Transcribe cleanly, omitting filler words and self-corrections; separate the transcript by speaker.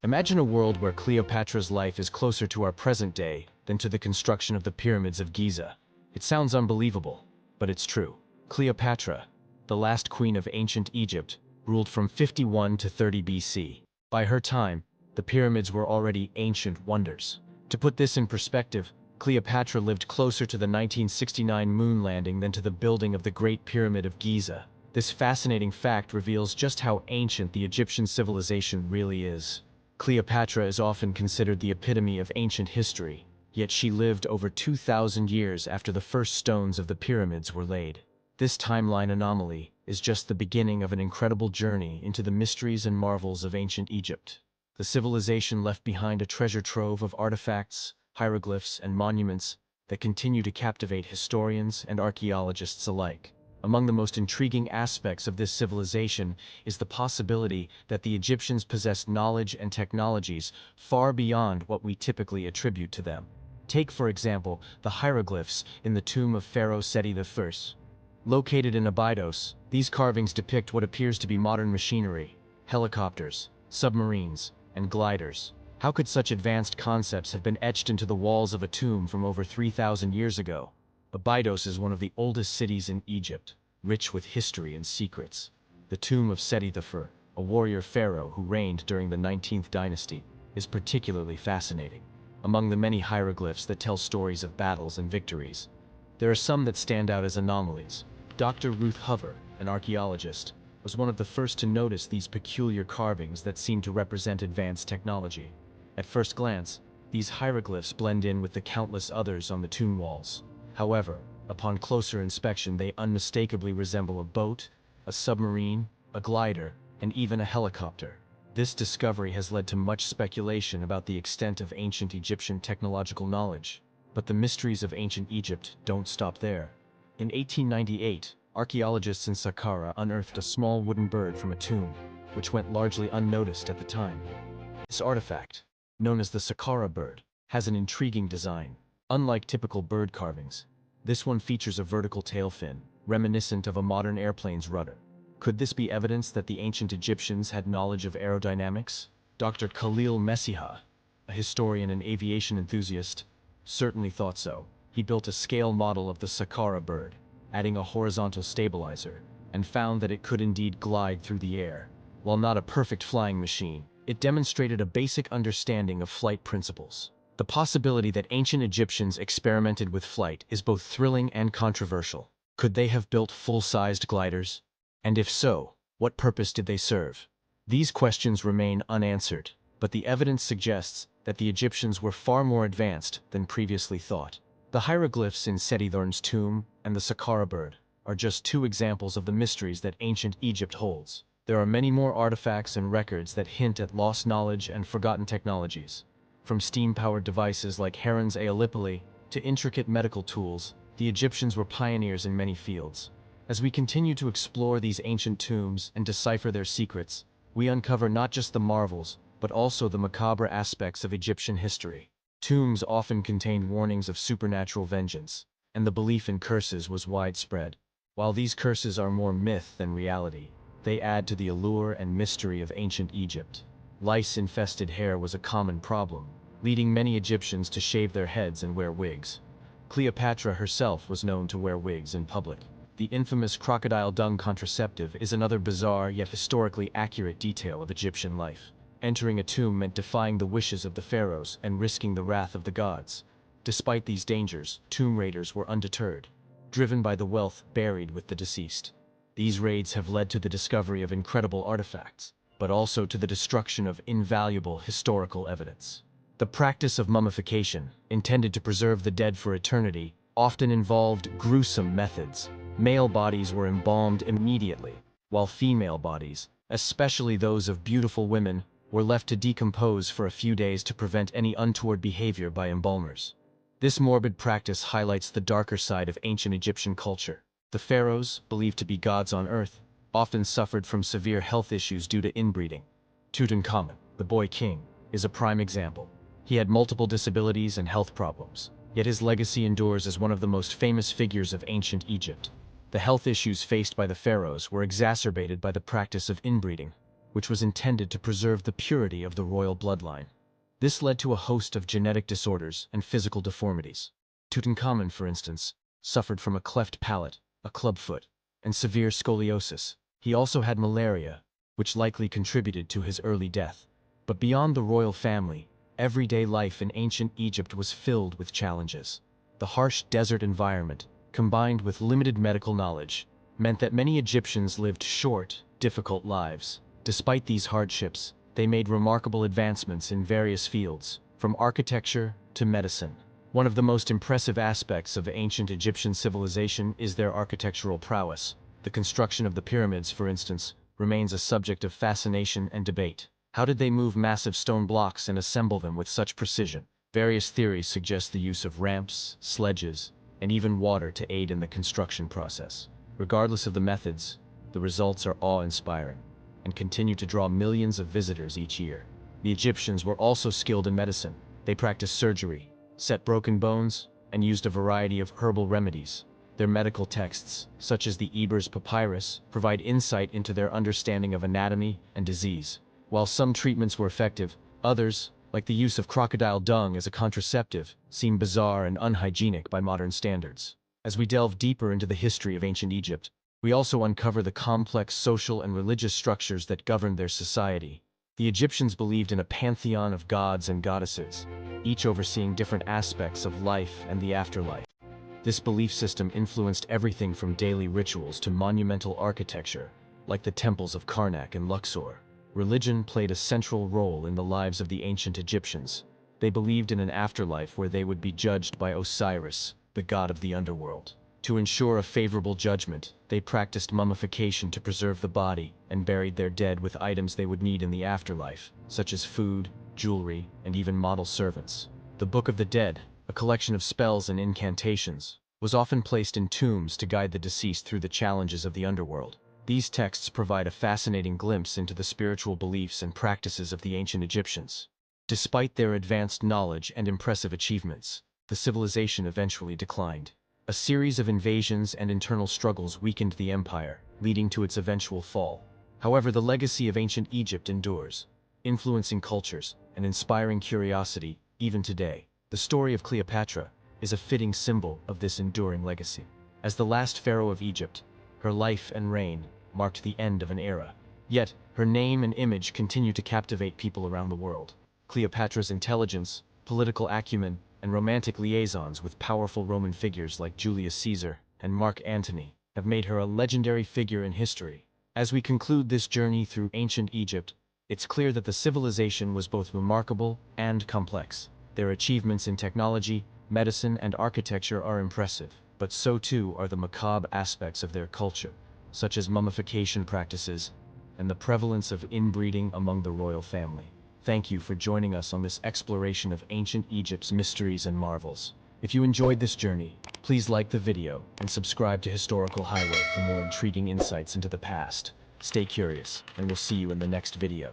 Speaker 1: Imagine a world where Cleopatra's life is closer to our present day than to the construction of the pyramids of Giza. It sounds unbelievable, but it's true. Cleopatra, the last queen of ancient Egypt, ruled from 51 to 30 BC. By her time, the pyramids were already ancient wonders. To put this in perspective, Cleopatra lived closer to the 1969 moon landing than to the building of the Great Pyramid of Giza. This fascinating fact reveals just how ancient the Egyptian civilization really is. Cleopatra is often considered the epitome of ancient history, yet she lived over 2,000 years after the first stones of the pyramids were laid. This timeline anomaly is just the beginning of an incredible journey into the mysteries and marvels of ancient Egypt. The civilization left behind a treasure trove of artifacts, hieroglyphs, and monuments that continue to captivate historians and archaeologists alike. Among the most intriguing aspects of this civilization is the possibility that the Egyptians possessed knowledge and technologies far beyond what we typically attribute to them. Take, for example, the hieroglyphs in the tomb of Pharaoh Seti I. Located in Abydos, these carvings depict what appears to be modern machinery, helicopters, submarines, and gliders. How could such advanced concepts have been etched into the walls of a tomb from over 3,000 years ago? Abydos is one of the oldest cities in Egypt, rich with history and secrets. The tomb of Seti I, a warrior pharaoh who reigned during the 19th dynasty, is particularly fascinating. Among the many hieroglyphs that tell stories of battles and victories, there are some that stand out as anomalies. Dr. Ruth Hover, an archaeologist, was one of the first to notice these peculiar carvings that seem to represent advanced technology. At first glance, these hieroglyphs blend in with the countless others on the tomb walls. However, upon closer inspection they unmistakably resemble a boat, a submarine, a glider, and even a helicopter. This discovery has led to much speculation about the extent of ancient Egyptian technological knowledge. But the mysteries of ancient Egypt don't stop there. In 1898, archaeologists in Saqqara unearthed a small wooden bird from a tomb, which went largely unnoticed at the time. This artifact, known as the Saqqara bird, has an intriguing design. Unlike typical bird carvings, this one features a vertical tail fin, reminiscent of a modern airplane's rudder. Could this be evidence that the ancient Egyptians had knowledge of aerodynamics? Dr. Khalil Messiha, a historian and aviation enthusiast, certainly thought so. He built a scale model of the Saqqara bird, adding a horizontal stabilizer, and found that it could indeed glide through the air. While not a perfect flying machine, it demonstrated a basic understanding of flight principles. The possibility that ancient Egyptians experimented with flight is both thrilling and controversial. Could they have built full-sized gliders? And if so, what purpose did they serve? These questions remain unanswered, but the evidence suggests that the Egyptians were far more advanced than previously thought. The hieroglyphs in Seti I's tomb and the Saqqara bird are just two examples of the mysteries that ancient Egypt holds. There are many more artifacts and records that hint at lost knowledge and forgotten technologies. From steam-powered devices like Heron's Aeolipile to intricate medical tools, the Egyptians were pioneers in many fields. As we continue to explore these ancient tombs and decipher their secrets, we uncover not just the marvels, but also the macabre aspects of Egyptian history. Tombs often contained warnings of supernatural vengeance, and the belief in curses was widespread. While these curses are more myth than reality, they add to the allure and mystery of ancient Egypt. Lice-infested hair was a common problem, leading many Egyptians to shave their heads and wear wigs. Cleopatra herself was known to wear wigs in public. The infamous crocodile dung contraceptive is another bizarre yet historically accurate detail of Egyptian life. Entering a tomb meant defying the wishes of the pharaohs and risking the wrath of the gods. Despite these dangers, tomb raiders were undeterred, driven by the wealth buried with the deceased. These raids have led to the discovery of incredible artifacts, but also to the destruction of invaluable historical evidence. The practice of mummification, intended to preserve the dead for eternity, often involved gruesome methods. Male bodies were embalmed immediately, while female bodies, especially those of beautiful women, were left to decompose for a few days to prevent any untoward behavior by embalmers. This morbid practice highlights the darker side of ancient Egyptian culture. The pharaohs, believed to be gods on earth, often suffered from severe health issues due to inbreeding. Tutankhamun, the boy king, is a prime example. He had multiple disabilities and health problems, yet his legacy endures as one of the most famous figures of ancient Egypt. The health issues faced by the pharaohs were exacerbated by the practice of inbreeding. which was intended to preserve the purity of the royal bloodline. This led to a host of genetic disorders and physical deformities. Tutankhamun, for instance, suffered from a cleft palate, a clubfoot, and severe scoliosis. He also had malaria, which likely contributed to his early death. But beyond the royal family, everyday life in ancient Egypt was filled with challenges. The harsh desert environment, combined with limited medical knowledge, meant that many Egyptians lived short, difficult lives. Despite these hardships, they made remarkable advancements in various fields, from architecture to medicine. One of the most impressive aspects of ancient Egyptian civilization is their architectural prowess. The construction of the pyramids, for instance, remains a subject of fascination and debate. How did they move massive stone blocks and assemble them with such precision? Various theories suggest the use of ramps, sledges, and even water to aid in the construction process. Regardless of the methods, the results are awe-inspiring and continue to draw millions of visitors each year. The Egyptians were also skilled in medicine. They practiced surgery, set broken bones, and used a variety of herbal remedies. Their medical texts, such as the Ebers Papyrus, provide insight into their understanding of anatomy and disease. While some treatments were effective, others, like the use of crocodile dung as a contraceptive, seem bizarre and unhygienic by modern standards. As we delve deeper into the history of ancient Egypt, we also uncover the complex social and religious structures that governed their society. The Egyptians believed in a pantheon of gods and goddesses, each overseeing different aspects of life and the afterlife. This belief system influenced everything from daily rituals to monumental architecture, like the temples of Karnak and Luxor. Religion played a central role in the lives of the ancient Egyptians. They believed in an afterlife where they would be judged by Osiris, the god of the underworld. To ensure a favorable judgment, they practiced mummification to preserve the body and buried their dead with items they would need in the afterlife, such as food, jewelry, and even model servants. The Book of the Dead, a collection of spells and incantations, was often placed in tombs to guide the deceased through the challenges of the underworld. These texts provide a fascinating glimpse into the spiritual beliefs and practices of the ancient Egyptians. Despite their advanced knowledge and impressive achievements, the civilization eventually declined. A series of invasions and internal struggles weakened the empire, leading to its eventual fall. However, the legacy of ancient Egypt endures, influencing cultures and inspiring curiosity even today. The story of Cleopatra is a fitting symbol of this enduring legacy. As the last pharaoh of Egypt, her life and reign marked the end of an era. Yet, her name and image continue to captivate people around the world. Cleopatra's intelligence, political acumen, and romantic liaisons with powerful Roman figures like Julius Caesar and Mark Antony have made her a legendary figure in history. As we conclude this journey through ancient Egypt, it's clear that the civilization was both remarkable and complex. Their achievements in technology, medicine, and architecture are impressive, but so too are the macabre aspects of their culture, such as mummification practices and the prevalence of inbreeding among the royal family. Thank you for joining us on this exploration of ancient Egypt's mysteries and marvels. If you enjoyed this journey, please like the video and subscribe to Historical Highway for more intriguing insights into the past. Stay curious, and we'll see you in the next video.